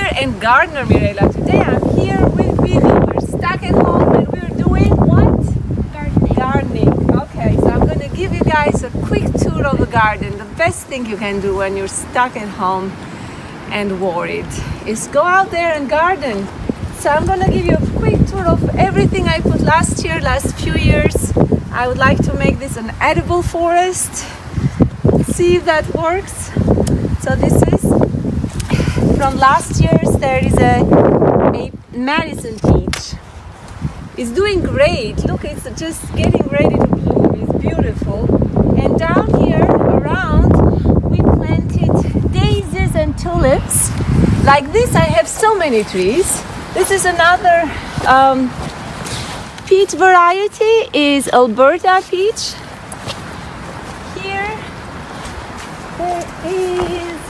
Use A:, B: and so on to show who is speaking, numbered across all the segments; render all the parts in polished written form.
A: here and gardener Mirela. Today I'm here with Vivi. We're stuck at home and we're doing what? Gardening. Okay, so I'm gonna give you guys a quick tour of the garden. The best thing you can do when you're stuck at home and worried is go out there and garden. So I'm gonna give you a quick tour of everything I put last few years. I would like to make this an edible forest. See if that works. So this is from last year's. There is a medicine peach. It's doing great. Look, it's just getting ready to bloom. It's beautiful. And down here around we planted daisies and tulips. Like this, I have so many trees. This is another peach variety, is Alberta peach. Here there is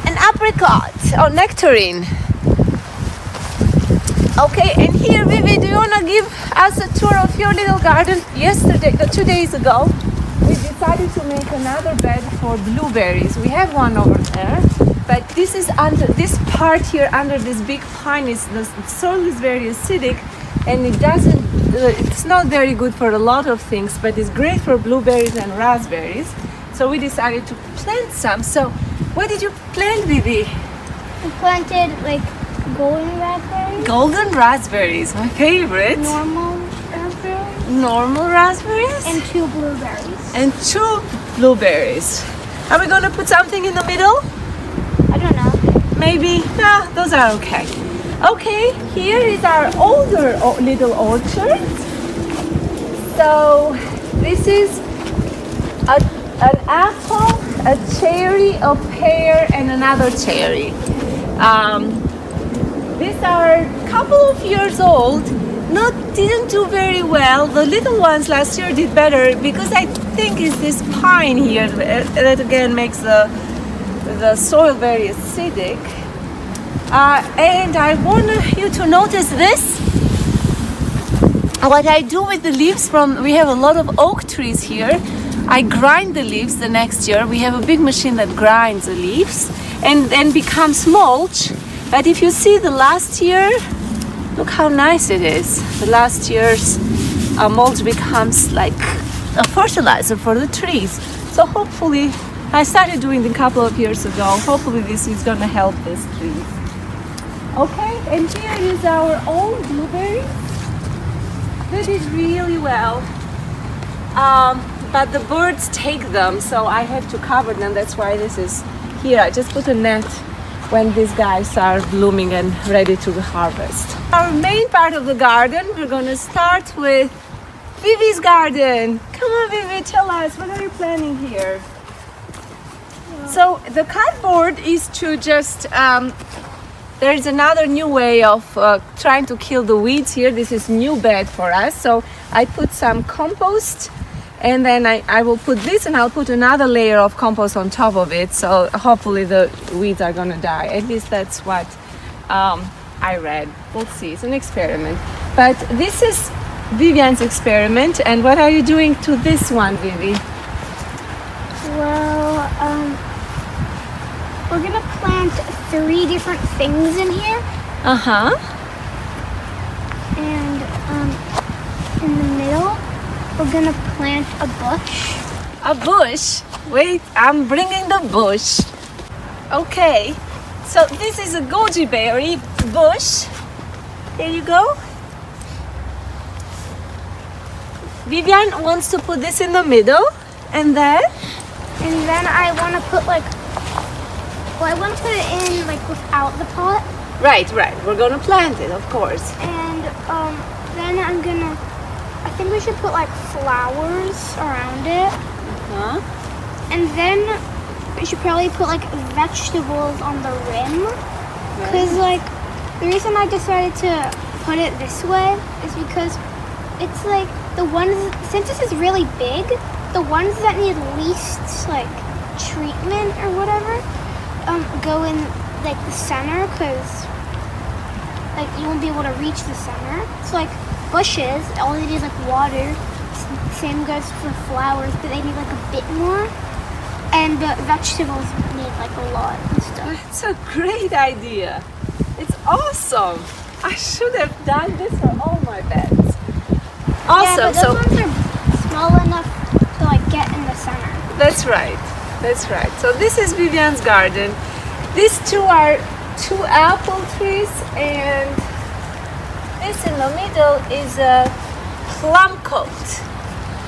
A: an apricot or nectarine. Okay, and here, Vivi, do you want to give us a tour of your little garden? Yesterday, 2 days ago, we decided to make another bed for blueberries. We have one over there, but this is under this part here, under this big pine. The soil is very acidic, and it's not very good for a lot of things, but it's great for blueberries and raspberries. So we decided to plant some. So what did you plant, Vivi?
B: We planted like golden raspberries.
A: Golden raspberries, my favorite.
B: Normal raspberries.
A: Normal raspberries.
B: And 2 blueberries.
A: And 2 blueberries. Are we gonna put something in the middle?
B: I don't know.
A: Maybe. No, those are okay. Okay, here is our older little orchard. So this is an apple, a cherry, a pear, and another cherry. These are a couple of years old. Didn't do very well. The little ones last year did better because I think it's this pine here that again makes the soil very acidic. And I want you to notice this. What I do with the leaves we have a lot of oak trees here. I grind the leaves the next year. We have a big machine that grinds the leaves and then becomes mulch. But if you see the last year, look how nice it is. The last year's mulch becomes like a fertilizer for the trees. So hopefully, I started doing it a couple of years ago. Hopefully this is gonna help these trees. Okay, and here is our own blueberries. They did really well. But the birds take them, so I have to cover them. That's why this is here. I just put a net when these guys are blooming and ready to harvest. Our main part of the garden, we're gonna start with Vivi's garden. Come on, Vivi, tell us, what are you planning here? So the cardboard is to just, there's another new way of trying to kill the weeds here. This is new bed for us. So I put some compost, and then I will put this, and I'll put another layer of compost on top of it. So hopefully the weeds are gonna die. At least that's what I read. We'll see, it's an experiment. But this is Vivian's experiment. And what are you doing to this one, Vivi?
B: Well, we're gonna plant 3 different things in here.
A: Uh-huh.
B: And in the middle, we're gonna plant a bush.
A: A bush? Wait, I'm bringing the bush. Okay, so this is a goji berry bush. There you go. Vivian wants to put this in the middle, and then
B: I want to put I want to put it in without the pot.
A: Right. We're gonna plant it, of course.
B: And then I think we should put flowers around it.
A: Huh?
B: And then we should probably put vegetables on the rim. Because the reason I decided to put it this way is because it's the ones, since this is really big, the ones that need least treatment or whatever go in the center, because you won't be able to reach the center. So bushes, all they need is water. Same goes for flowers, but they need a bit more. And vegetables need a lot and stuff.
A: That's a great idea. It's awesome. I should have done this for all my beds. Awesome.
B: Yeah, but those ones are small enough to like get in the center.
A: That's right. That's right. So this is Vivian's garden. These two are 2 apple trees, and this in the middle is a plum coat.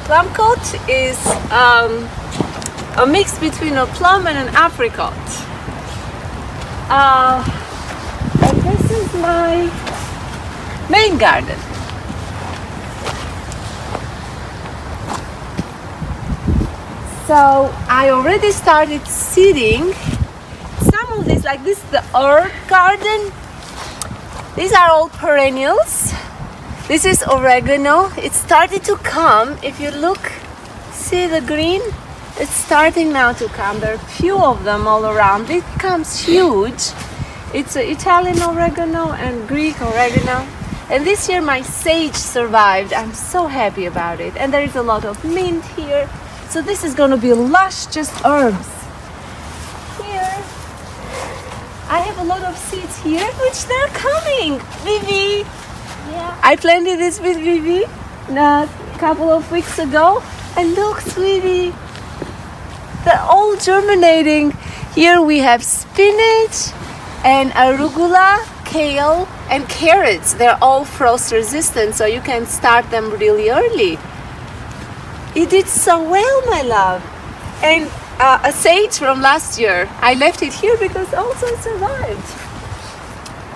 A: Plum coat is a mix between a plum and an apricot. And this is my main garden. So I already started seeding some of these, like this is the herb garden. These are all perennials. This is oregano. It started to come. If you look, see the green? It's starting now to come. There are a few of them all around. It becomes huge. It's Italian oregano and Greek oregano. And this year my sage survived. I'm so happy about it. And there is a lot of mint here. So this is going to be lush, just herbs. Here, I have a lot of seeds here, which they're coming. Vivi,
B: Yeah.
A: I planted this with Vivi a couple of weeks ago. And look, sweetie, they're all germinating. Here we have spinach and arugula, kale, and carrots. They're all frost resistant, so you can start them really early. You did so well, my love. And a sage from last year, I left it here because also it survived.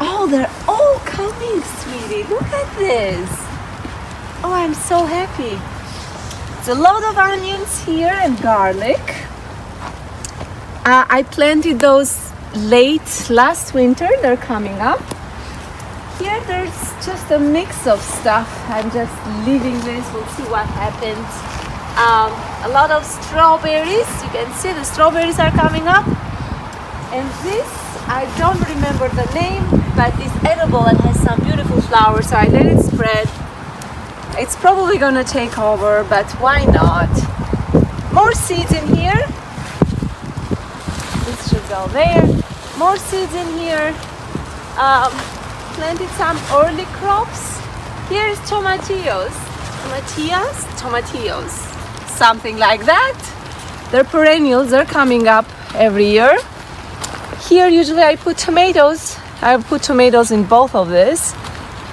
A: Oh, they're all coming, sweetie. Look at this. Oh, I'm so happy. It's a lot of onions here and garlic. I planted those late last winter. They're coming up. Here there's just a mix of stuff. I'm just leaving this. We'll see what happens. A lot of strawberries. You can see the strawberries are coming up. And this, I don't remember the name, but it's edible and has some beautiful flowers. So I let it spread. It's probably gonna take over, but why not? More seeds in here. This should go there. More seeds in here. Planted some early crops. Here's tomatillos. Tomatillos. Something like that. They're perennials. They're coming up every year. Here usually I put tomatoes. I put tomatoes in both of this.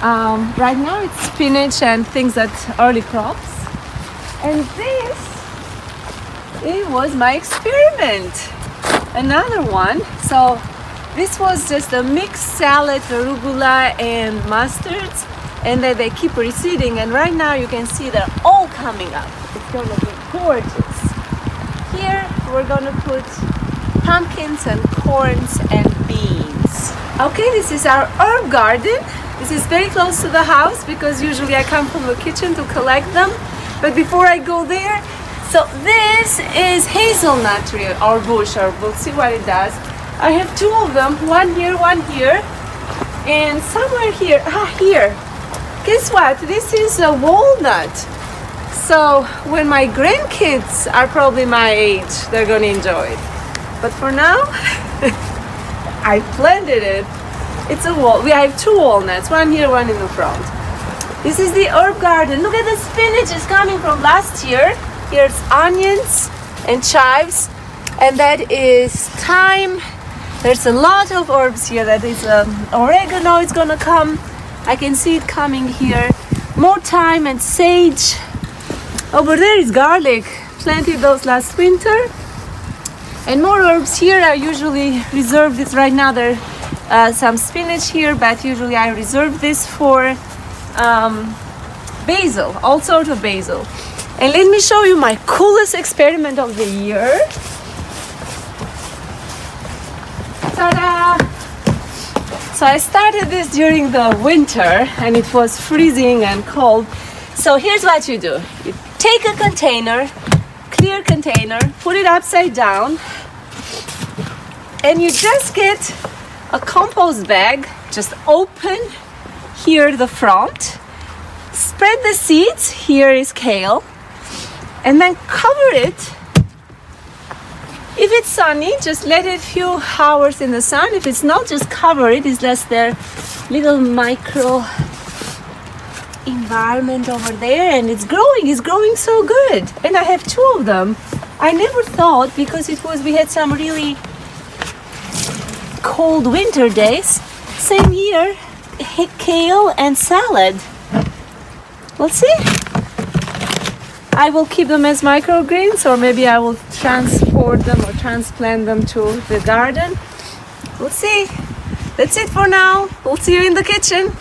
A: Right now it's spinach and things that early crops. And this, it was my experiment. Another one. So this was just a mixed salad, arugula and mustards, and then they keep reseeding. And right now you can see they're all coming up. It's going to be gorgeous. Here we're going to put pumpkins and corns and beans. Okay, this is our herb garden. This is very close to the house because usually I come from the kitchen to collect them. But before I go there, so this is hazelnut tree or bush, or we'll see what it does. I have 2 of them, one here, and somewhere here, here. Guess what? This is a walnut. So when my grandkids are probably my age, they're gonna enjoy it. But for now, I planted it. It's a wall. We have 2 walnuts, one here, one in the front. This is the herb garden. Look at the spinach is coming from last year. Here's onions and chives, and that is thyme. There's a lot of herbs here. That is oregano is gonna come. I can see it coming here. More thyme and sage. Over there is garlic. Planted those last winter. And more herbs here. I usually reserve this right now. There some spinach here, but usually I reserve this for basil, all sorts of basil. And let me show you my coolest experiment of the year. Ta-da! So I started this during the winter and it was freezing and cold. So here's what you do. You take a container, clear container, put it upside down, and you just get a compost bag, just open here the front, spread the seeds, here is kale, and then cover it If it's sunny, just let it few hours in the sun. If it's not, just cover it. It's just their little micro environment over there, and it's growing so good. And I have 2 of them. I never thought, because we had some really cold winter days. Same here, kale and salad. We'll see. I will keep them as microgreens, or maybe I will transport them or transplant them to the garden. We'll see. That's it for now. We'll see you in the kitchen.